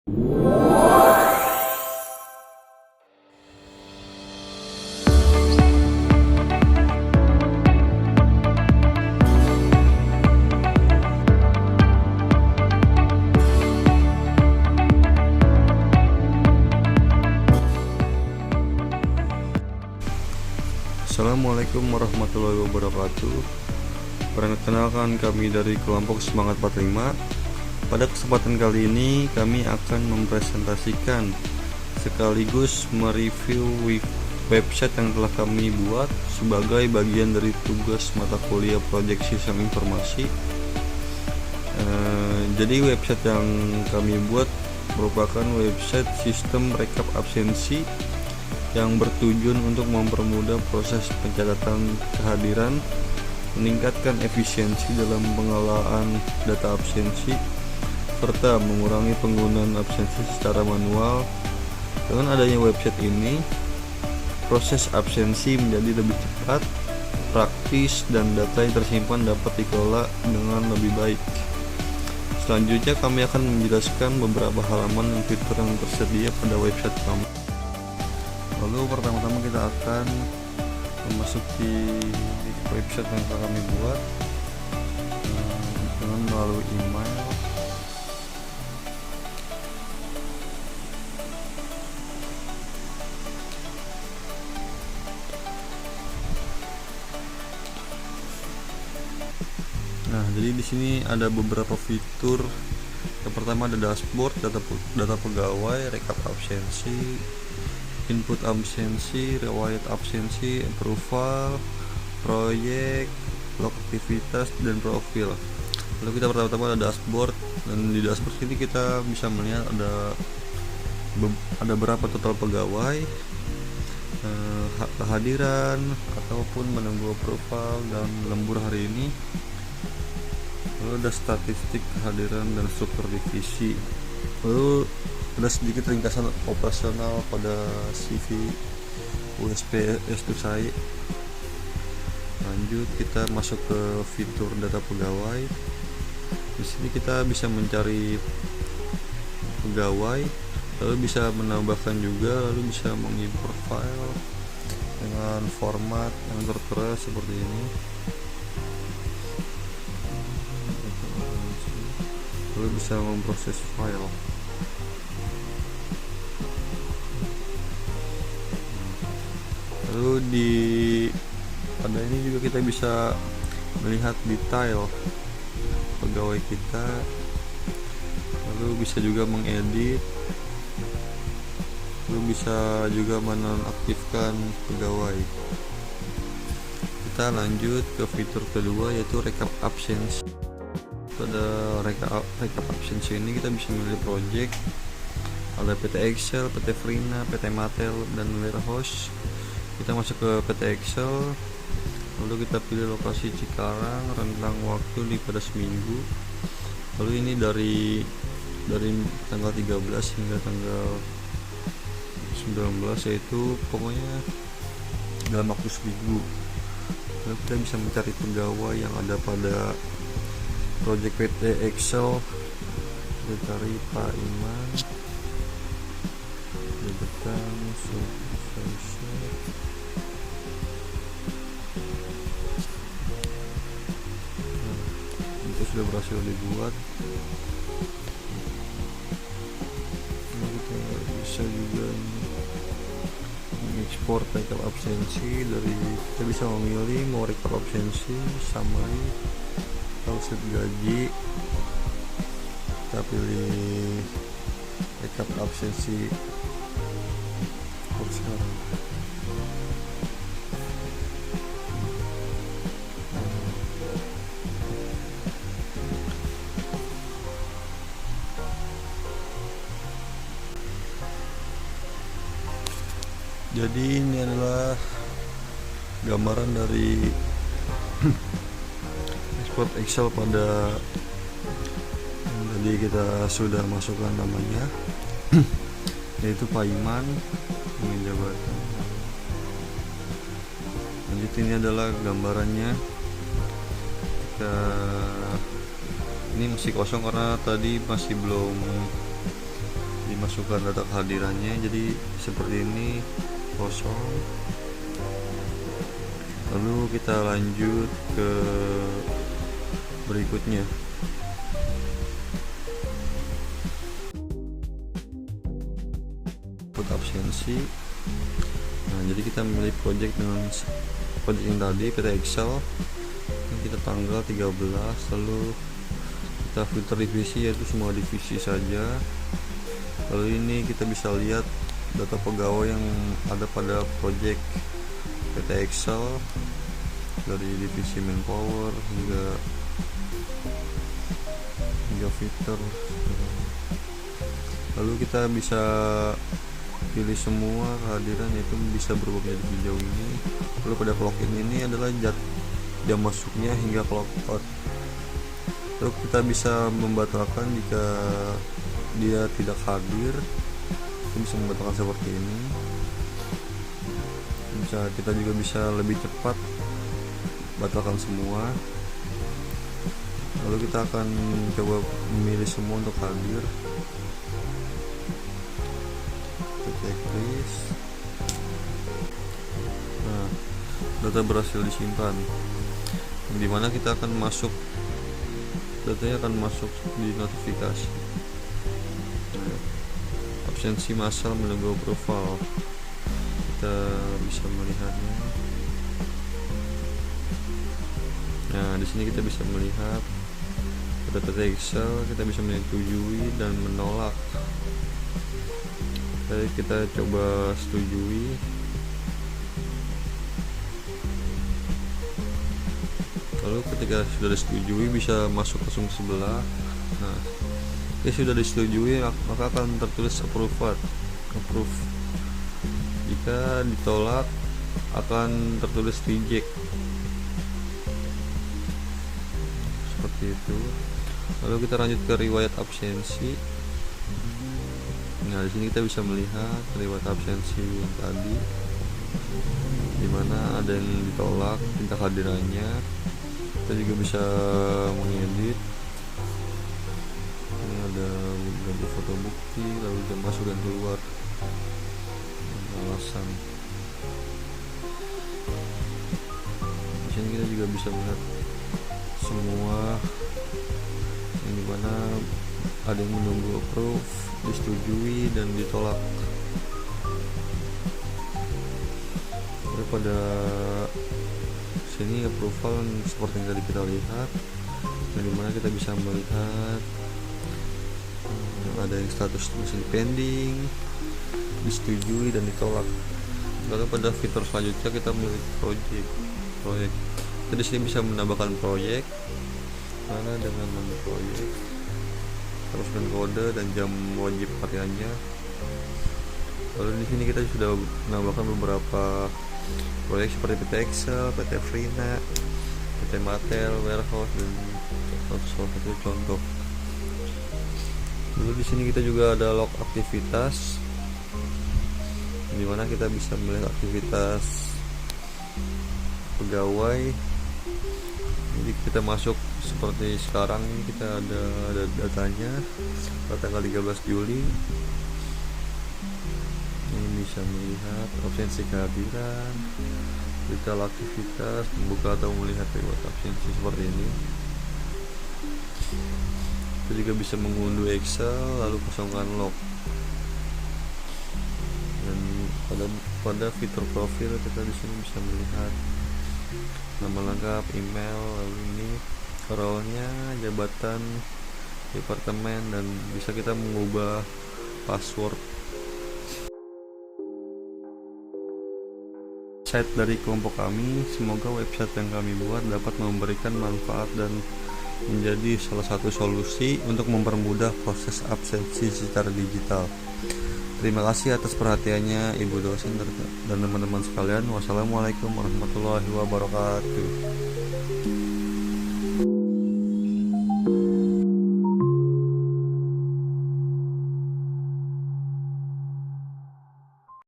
Assalamualaikum warahmatullahi wabarakatuh. Perkenalkan, kami dari kelompok Semangat 45. Pada kesempatan kali ini kami akan mempresentasikan sekaligus mereview website yang telah kami buat sebagai bagian dari tugas mata kuliah Proyek Sistem Informasi. Jadi website yang kami buat merupakan website sistem rekap absensi yang bertujuan untuk mempermudah proses pencatatan kehadiran, meningkatkan efisiensi dalam pengelolaan data absensi, serta mengurangi penggunaan absensi secara manual. Dengan adanya website ini, proses absensi menjadi lebih cepat, praktis, dan data yang tersimpan dapat dikelola dengan lebih baik. Selanjutnya kami akan menjelaskan beberapa halaman dan fitur yang tersedia pada website kami. Lalu pertama-tama kita akan memasuki website yang telah kami buat dengan melalui email. Nah, jadi di sini ada beberapa fitur. Yang pertama ada dashboard, data pegawai, rekap absensi, input absensi, riwayat absensi, approval, proyek, log aktivitas, dan profil. Lalu kita pertama-tama ada dashboard, dan di dashboard ini kita bisa melihat ada berapa total pegawai, kehadiran ataupun menunggu approval dan lembur hari ini. Lalu ada statistik kehadiran dan struktur divisi. Lalu ada sedikit ringkasan operasional pada CV USP S2 saya. Lanjut kita masuk ke fitur data pegawai. Di sini kita bisa mencari pegawai, lalu bisa menambahkan juga, lalu bisa mengimport file dengan format yang tertera seperti ini. Lalu bisa memproses file. Lalu pada ini juga kita bisa melihat detail pegawai kita, lalu bisa juga mengedit, lalu bisa juga menonaktifkan pegawai. Kita lanjut ke fitur kedua, yaitu rekap absensi. Pada rekap absensi ini kita bisa memilih project, ada PT Excel, PT Frina, PT Matel, dan warehouse. Kita masuk ke PT Excel, lalu kita pilih lokasi Cikarang, rentang waktu pada seminggu. Lalu ini dari tanggal 13 hingga tanggal 19, yaitu pokoknya dalam waktu seminggu. Lalu kita bisa mencari pegawai yang ada pada project PT Excel. Kita cari Pak Iman, jabatan supervisor. Itu sudah berhasil dibuat. Nah, kita bisa juga mengekspor rekap absensi dari, kita bisa memilih mau rekap absensi, summary, atau slip gaji. Kita pilih rekap absensi sekarang. Jadi ini adalah gambaran dari export Excel pada tadi kita sudah masukkan namanya yaitu Pak Iman dengan jabatan. Lanjut, ini adalah gambarannya. Ini masih kosong karena tadi masih belum dimasukkan data kehadirannya. Jadi seperti ini, kosong. Lalu kita lanjut ke berikutnya. Input absensi. Nah, jadi kita memilih project dengan project yang tadi, PT Excel. Ini kita tanggal 13, lalu kita filter divisi, yaitu semua divisi saja. Lalu ini kita bisa lihat data pegawai yang ada pada project PT Excel dari divisi manpower hingga filter. Lalu kita bisa pilih semua kehadiran, yaitu bisa berubah menjadi hijau ini. Lalu pada clock in ini adalah jam masuknya hingga clock out. Lalu kita bisa membatalkan jika dia tidak hadir. Kita bisa membatalkan seperti ini. Kita juga bisa lebih cepat batalkan semua. Lalu kita akan coba memilih semua untuk hadir. Checklist. Nah, data berhasil disimpan, dimana kita akan masuk, datanya akan masuk di notifikasi. Nah, absensi massal menunggu approval, kita bisa melihatnya. Nah, di sini kita bisa melihat pada PT Excel, kita bisa menyetujui dan menolak. Jadi kita coba setujui. Lalu ketika sudah disetujui bisa masuk langsung sebelah. Nah, jika sudah disetujui maka akan tertulis approve. Jika ditolak akan tertulis reject. Seperti itu. Lalu kita lanjut ke riwayat absensi. Nah, di sini kita bisa melihat riwayat absensi yang tadi, dimana ada yang ditolak tindak hadirannya. Kita juga bisa mengedit. Ini ada ganti foto bukti, lalu jam masuk dan keluar, alasan. Di sini kita juga bisa melihat semua yang dimana ada yang menunggu approve, disetujui dan ditolak. Lalu pada sini approval seperti yang tadi kita lihat, yang dimana kita bisa melihat ada yang status masih pending, disetujui dan ditolak. Lalu pada fitur selanjutnya kita memilih proyek. Kita di sini bisa menambahkan proyek, mana dengan nama proyek, teruskan kode dan jam wajib hariannya. Lalu di sini kita sudah menambahkan beberapa proyek seperti PT Excel, PT Frina, PT Matel, Warehouse, dan salah satu contoh. Lalu di sini kita juga ada log aktivitas, di mana kita bisa melihat aktivitas pegawai. Jadi kita masuk seperti sekarang ini, kita ada datanya pada tanggal 13 Juli. Ini bisa melihat absensi kehadiran, detail aktivitas, membuka atau melihat riwayat absensi seperti ini. Kita juga bisa mengunduh Excel lalu kosongkan log. Dan pada fitur profil kita di sini bisa melihat nama lengkap, email, lalu ini role-nya, jabatan, departemen, dan bisa kita mengubah password. Website dari kelompok kami, semoga website yang kami buat dapat memberikan manfaat dan menjadi salah satu solusi untuk mempermudah proses absensi secara digital. Terima kasih atas perhatiannya Ibu dosen dan teman-teman sekalian. Wassalamualaikum warahmatullahi wabarakatuh.